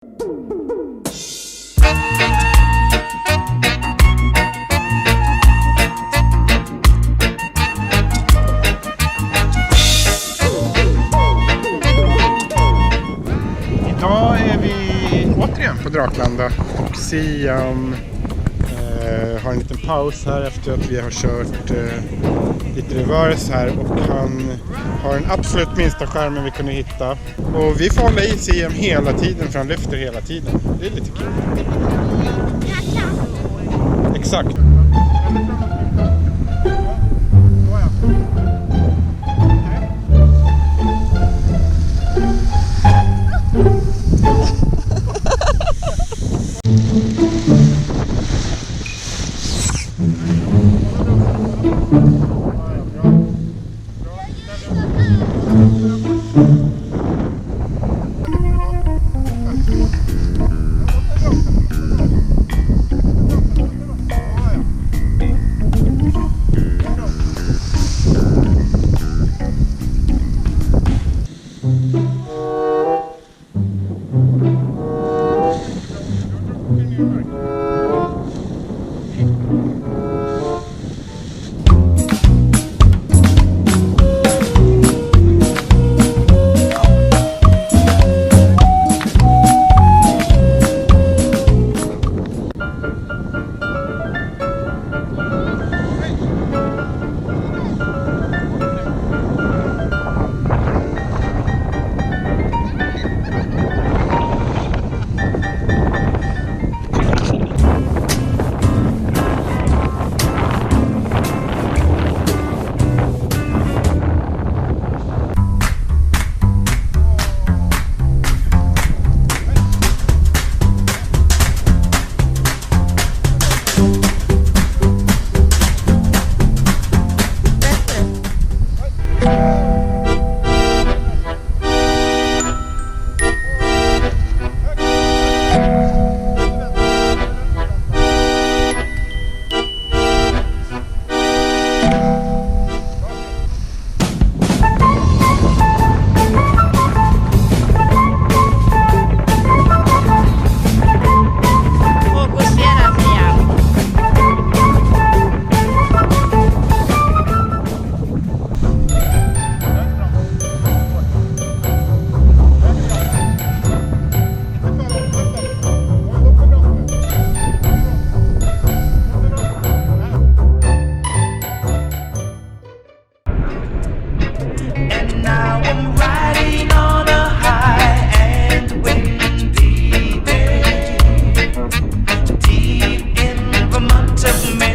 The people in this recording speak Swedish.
Idag är vi återigen på Draklanda och Siam har en liten paus här efter att vi har kört lite reverse här, och han har den absolut minsta skärmen vi kunde hitta. Och vi får hålla i Siam hela tiden för han lyfter hela tiden. Det är lite kul. Exakt. Took me